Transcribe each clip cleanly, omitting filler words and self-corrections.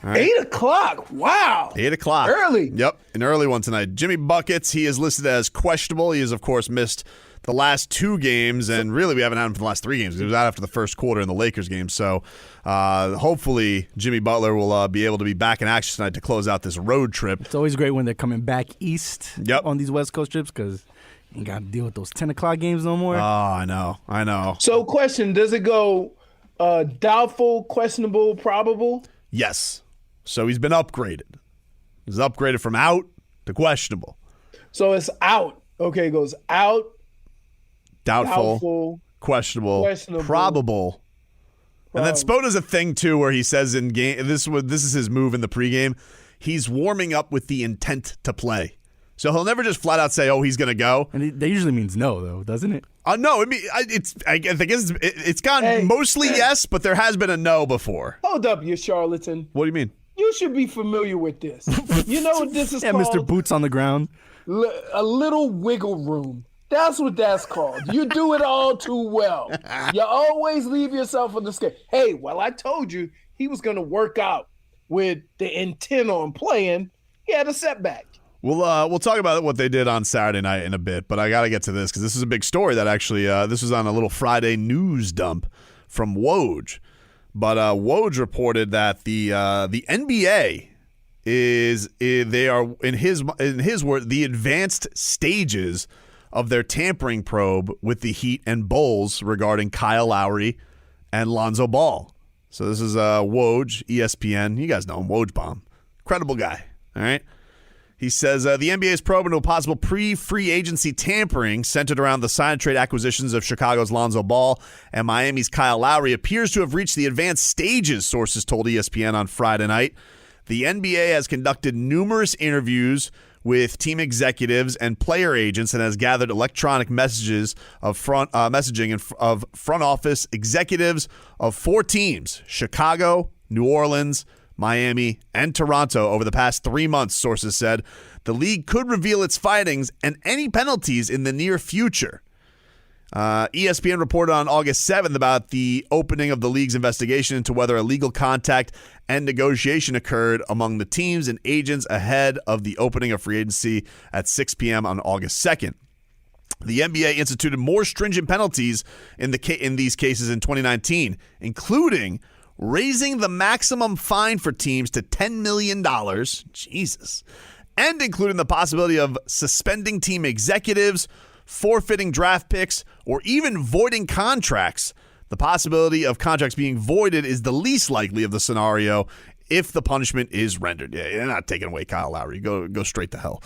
All right. 8 o'clock. Wow. 8 o'clock. Early. Yep, an early one tonight. Jimmy Buckets, he is listed as questionable. He has, of course, missed the last 2 games, and really we haven't had him for the last 3 games. He was out after the first quarter in the Lakers game. So hopefully Jimmy Butler will be able to be back in action tonight to close out this road trip. It's always great when they're coming back east Yep. on these West Coast trips because you ain't got to deal with those 10 o'clock games no more. Oh, I know. So question, does it go doubtful, questionable, probable? Yes. So he's been upgraded. He's upgraded from out to questionable. So it's out. Okay, it goes out, Doubtful, questionable, probable. And then Spo does a thing, too, where he says in game, this is his move in the pregame, he's warming up with the intent to play. So he'll never just flat out say, oh, he's going to go. And that usually means no, though, doesn't it? No, I guess it's gone mostly yes, but there has been a no before. Hold up, you charlatan. What do you mean? You should be familiar with this. You know what this is called? Mr. Boots on the ground. A little wiggle room. That's what that's called. You do it all too well. You always leave yourself on the scale. Hey, well, I told you he was going to work out with the intent on playing. He had a setback. We'll talk about what they did on Saturday night in a bit, but I got to get to this because this is a big story that actually this was on a little Friday news dump from Woj. But Woj reported that the NBA they are in his word the advanced stages of their tampering probe with the Heat and Bulls regarding Kyle Lowry and Lonzo Ball. So this is Woj, ESPN. You guys know him, Woj Bomb. Credible guy. All right. He says the NBA is probing into a possible pre-free agency tampering centered around the sign and trade acquisitions of Chicago's Lonzo Ball and Miami's Kyle Lowry appears to have reached the advanced stages, sources told ESPN on Friday night. The NBA has conducted numerous interviews with team executives and player agents and has gathered electronic messages of messaging of front office executives of 4 teams: Chicago, New Orleans, Miami, and Toronto over the past 3 months, sources said. The league could reveal its findings and any penalties in the near future. ESPN reported on August 7th about the opening of the league's investigation into whether illegal contact and negotiation occurred among the teams and agents ahead of the opening of free agency at 6 p.m. on August 2nd. The NBA instituted more stringent penalties in these cases in 2019, including raising the maximum fine for teams to $10 million, Jesus, and including the possibility of suspending team executives, forfeiting draft picks, or even voiding contracts. The possibility of contracts being voided is the least likely of the scenario if the punishment is rendered. Yeah, you're not taking away Kyle Lowry. Go straight to hell.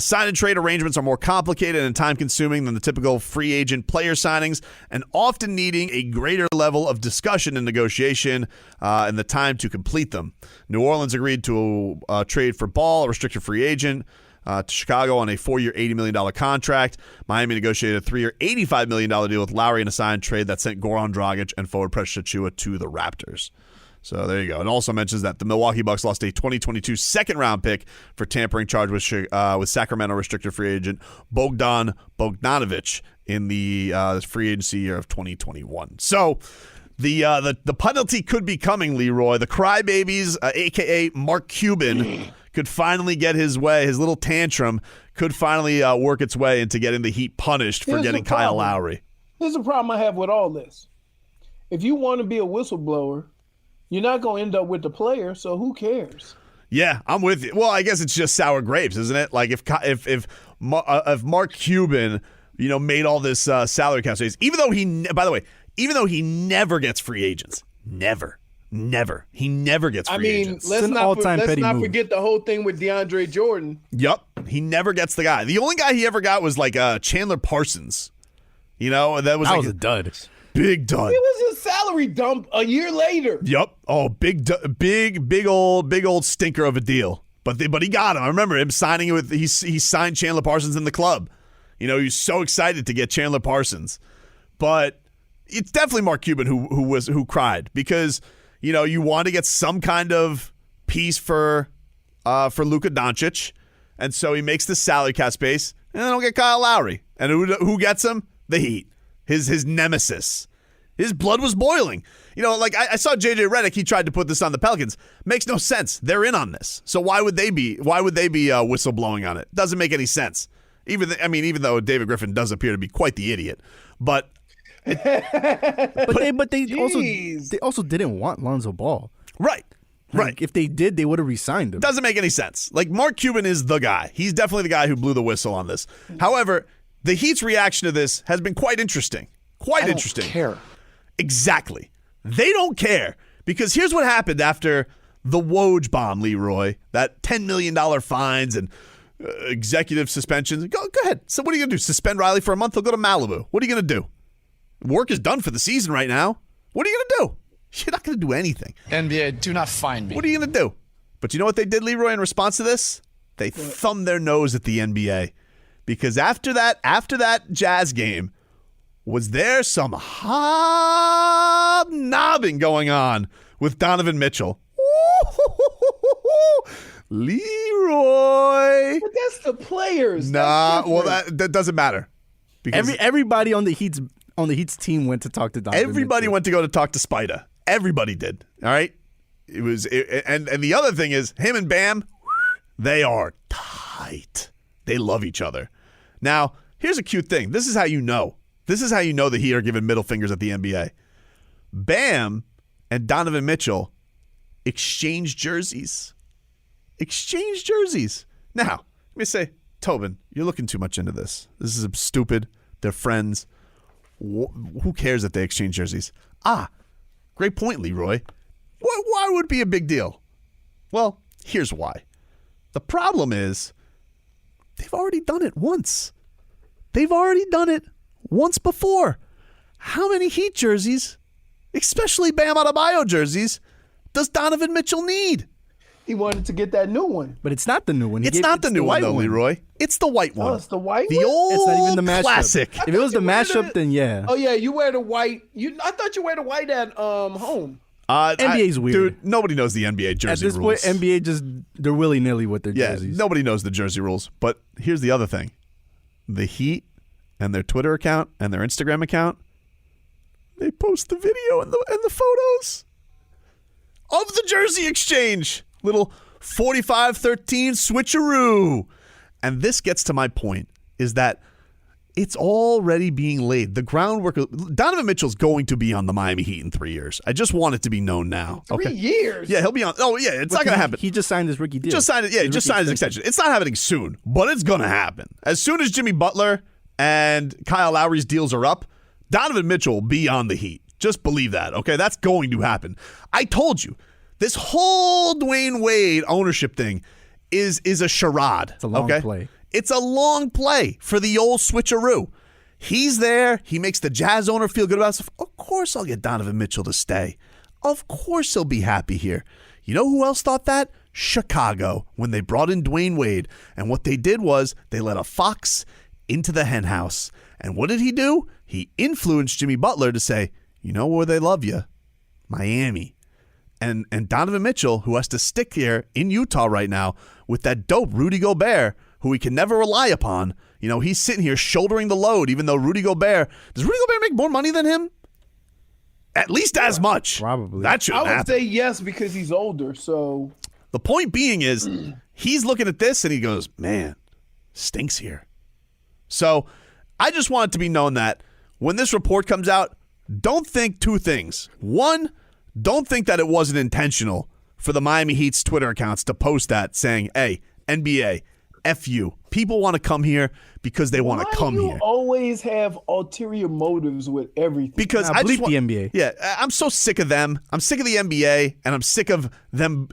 Sign and trade arrangements are more complicated and time-consuming than the typical free agent player signings and often needing a greater level of discussion and negotiation and the time to complete them. New Orleans agreed to trade for Ball, a restricted free agent, to Chicago on a 4-year, $80 million contract. Miami negotiated a 3-year, $85 million deal with Lowry in a signed trade that sent Goran Dragic and forward Precious Achiuwa to the Raptors. So there you go. It also mentions that the Milwaukee Bucks lost a 2022 second-round pick for tampering charge with Sacramento restricted free agent Bogdan Bogdanovic in the free agency year of 2021. So the penalty could be coming, Leroy. The crybabies, a.k.a. Mark Cuban, could finally get his way. His little tantrum could finally work its way into getting the Heat punished for getting Kyle Lowry. Here's the problem I have with all this. If you want to be a whistleblower, you're not going to end up with the player, so who cares? Yeah, I'm with you. Well, I guess it's just sour grapes, isn't it? Like if Mark Cuban, made all this salary cap space, even though he never gets free agents, never, he never gets free agents. Let's not forget the whole thing with DeAndre Jordan. Yup, he never gets the guy. The only guy he ever got was like Chandler Parsons. That was a dud. Big dud. It was a salary dump a year later. Yep. Oh, big old stinker of a deal. But he got him. I remember him signing it with. He signed Chandler Parsons in the club. He was so excited to get Chandler Parsons. But it's definitely Mark Cuban who cried because you want to get some kind of piece for Luka Doncic, and so he makes the salary cap space, and then he'll get Kyle Lowry. And who gets him? The Heat. His nemesis. His blood was boiling. You know, like I saw JJ Redick. He tried to put this on the Pelicans. Makes no sense. They're in on this. So why would they be whistleblowing on it? Doesn't make any sense. Even though David Griffin does appear to be quite the idiot, but they also didn't want Lonzo Ball. Right. Like, if they did, they would have re-signed him. Doesn't make any sense. Like, Mark Cuban is the guy. He's definitely the guy who blew the whistle on this. However, the Heat's reaction to this has been quite interesting. I don't care. Exactly. They don't care. Because here's what happened after the Woj bomb, Leroy. That $10 million fines and executive suspensions. Go ahead. So what are you going to do? Suspend Riley for a month? He'll go to Malibu. What are you going to do? Work is done for the season right now. What are you going to do? You're not going to do anything. NBA, do not find me. What are you going to do? But you know what they did, Leroy, in response to this? They thumbed their nose at the NBA. Because after that Jazz game, was there some hobnobbing going on with Donovan Mitchell? Leroy. But that's the players. Nah, well, that doesn't matter. Because Everybody on the Heat's team went to talk to Donovan everybody Mitchell. went to go to talk to Spida. Everybody did. All right. And the other thing is, him and Bam, they are tight. They love each other. Now, here's a cute thing. This is how you know. This is how you know the Heat are giving middle fingers at the NBA. Bam and Donovan Mitchell exchanged jerseys. Now, let me say, Tobin, you're looking too much into this. This is stupid. They're friends. Who cares if they exchange jerseys? Great point, Leroy. Why would it be a big deal? Well, here's why. The problem is they've already done it once. They've already done it once before. How many Heat jerseys, especially Bam Adebayo jerseys, does Donovan Mitchell need? He wanted to get that new one. But it's not the new one. It's not the new one, though, one. Leroy. It's the white one. Oh, it's the white the one? old It's not even the mashup. classic. If it was the mashup, then yeah. Oh yeah, you wear the white. I thought you wear the white at home. NBA's weird. Dude, nobody knows the NBA jersey At this rules. point, NBA they're willy-nilly with their Yeah, jerseys. nobody knows the jersey rules. But here's the other thing. The Heat and their Twitter account and their Instagram account, they post the video and the photos of the jersey exchange. Little 45-13 switcheroo. And this gets to my point, is that it's already being laid. The groundwork. Donovan Mitchell's going to be on the Miami Heat in 3 years. I just want it to be known now. 3 years? Yeah, he'll be on. Oh, yeah, it's not going to happen. He just signed his rookie deal. Just signed it. Yeah, just signed his extension. It's not happening soon, but it's going to happen. As soon as Jimmy Butler and Kyle Lowry's deals are up, Donovan Mitchell will be on the Heat. Just believe that, okay? That's going to happen. I told you, this whole Dwayne Wade ownership thing is a charade. It's a long play. It's a long play for the old switcheroo. He's there. He makes the Jazz owner feel good about himself. Of course I'll get Donovan Mitchell to stay. Of course he'll be happy here. You know who else thought that? Chicago, when they brought in Dwayne Wade. And what they did was they let a fox into the hen house. And what did he do? He influenced Jimmy Butler to say, you know where they love you? Miami. And Donovan Mitchell, who has to stick here in Utah right now with that dope Rudy Gobert, who he can never rely upon. You know, he's sitting here shouldering the load, even though does Rudy Gobert make more money than him? At least as much. Probably. That should I would happen. say yes because he's older. So The point being is he's looking at this and he goes, man, stinks here. So I just want it to be known that when this report comes out, don't think two things. One, don't think that it wasn't intentional for the Miami Heat's Twitter accounts to post that saying, hey, NBA, F you. People want to come here because they want to come you here. always have ulterior motives with everything. Because Nah, I just bleep the NBA. Yeah, I'm so sick of them. I'm sick of the NBA, and I'm sick of them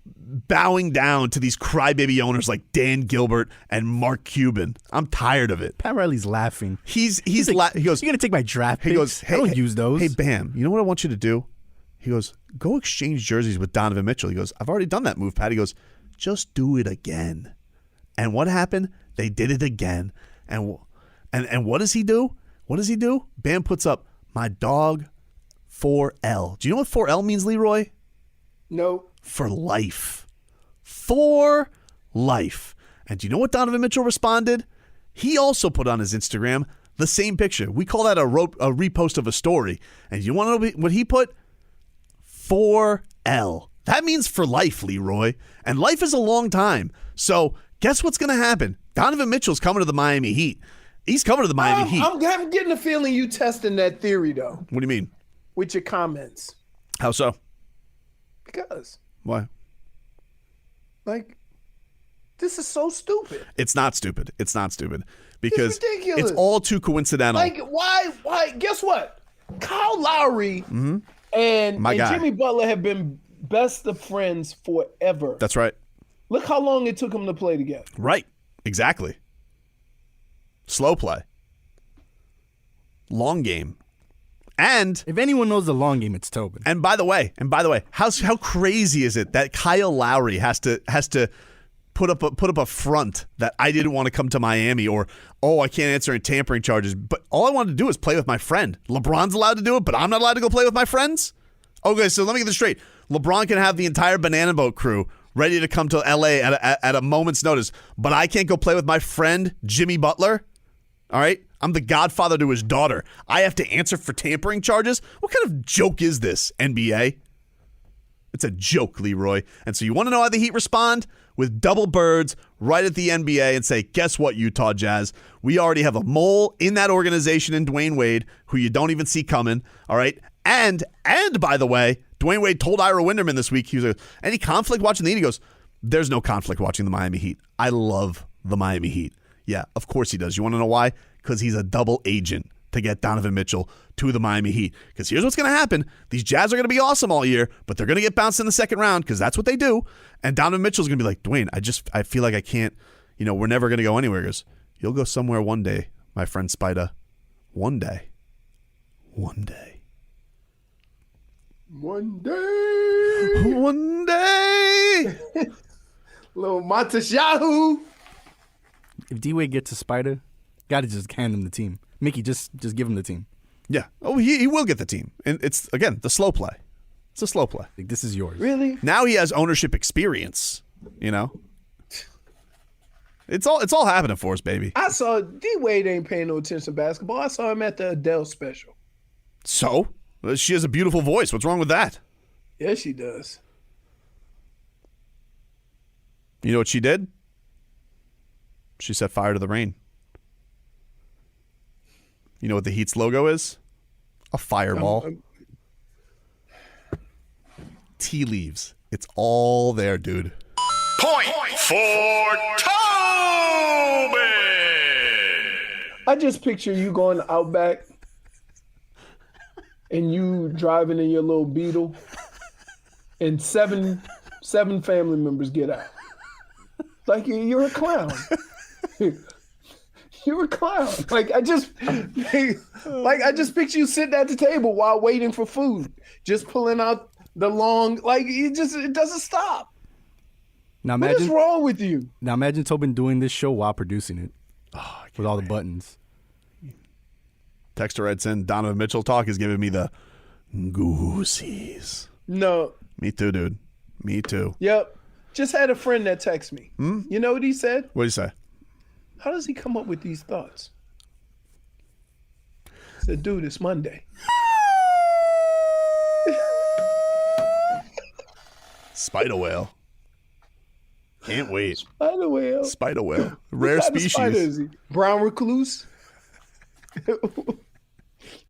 bowing down to these crybaby owners like Dan Gilbert and Mark Cuban. I'm tired of it. Pat Riley's laughing. He goes, You're gonna take my draft picks? he goes, hey, I don't use those. Hey, Bam, you know what I want you to do? He goes, go exchange jerseys with Donovan Mitchell. He goes, I've already done that move, Pat. He goes, just do it again. And what happened? They did it again. And what does he do? What does he do? Bam puts up my dog 4L. Do you know what 4L means, Leroy? No. For life. For life. And do you know what Donovan Mitchell responded? He also put on his Instagram, the same picture. We call that a repost of a story. And you want to know what he put? 4L. That means for life, Leroy. And life is a long time. So guess what's going to happen? Donovan Mitchell's coming to the Miami Heat. He's coming to the Miami Heat. I'm getting a feeling you testing that theory, though. What do you mean? With your comments. How so? Because. Why? Like, this is so stupid. It's not stupid. Because it's ridiculous. It's all too coincidental. Like, why? Guess what? Kyle Lowry and Jimmy Butler have been best of friends forever. That's right. Look how long it took them to play together. Right. Exactly. Slow play. Long game. And if anyone knows the long game, it's Tobin. And by the way, how crazy is it that Kyle Lowry has to put up a front that I didn't want to come to Miami, or I can't answer any tampering charges, but all I wanted to do is play with my friend. LeBron's allowed to do it, but I'm not allowed to go play with my friends? Okay, so let me get this straight. LeBron can have the entire Banana Boat crew ready to come to LA at a moment's notice, but I can't go play with my friend Jimmy Butler? All right? I'm the godfather to his daughter. I have to answer for tampering charges? What kind of joke is this, NBA? It's a joke, Leroy. And so you want to know how the Heat respond? With double birds right at the NBA and say, guess what, Utah Jazz? We already have a mole in that organization in Dwayne Wade who you don't even see coming, all right? And by the way, Dwayne Wade told Ira Winderman this week, he was like, any conflict watching the Heat? He goes, there's no conflict watching the Miami Heat. I love the Miami Heat. Yeah, of course he does. You want to know why? Because he's a double agent to get Donovan Mitchell to the Miami Heat. Because here's what's going to happen. These Jazz are going to be awesome all year, but they're going to get bounced in the second round because that's what they do. And Donovan Mitchell's going to be like, Dwayne, I feel like I can't, we're never going to go anywhere. He goes, you'll go somewhere one day, my friend Spida. One day. One day. One day. One day. Little Matashahu. If D-Wade gets a Spider, gotta just hand him the team. Mickey, just give him the team. Yeah. Oh, he will get the team. And it's, again, the slow play. It's a slow play. Like, this is yours. Really? Now he has ownership experience, It's all happening for us, baby. I saw D-Wade ain't paying no attention to basketball. I saw him at the Adele special. So? She has a beautiful voice. What's wrong with that? Yes, she does. You know what she did? She set fire to the rain. You know what the Heat's logo is? A fireball. Tea leaves. It's all there, dude. Point for Tobin! I just picture you going to Outback and you driving in your little Beetle and seven family members get out. Like you're a clown. You're a clown. Like I just picture you sitting at the table while waiting for food, just pulling out the long. Like it doesn't stop. Now what is wrong with you? Now imagine Tobin doing this show while producing it, with all the buttons. Texter writes in, Donovan Mitchell talk is giving me the goosies. No. Me too, dude. Me too. Yep. Just had a friend that texted me. You know what he said? What did he say? How does he come up with these thoughts? I said, dude, it's Monday. Spider whale. Can't wait. Spider whale. Spider whale. Rare What kind of species. spider is he? Brown recluse?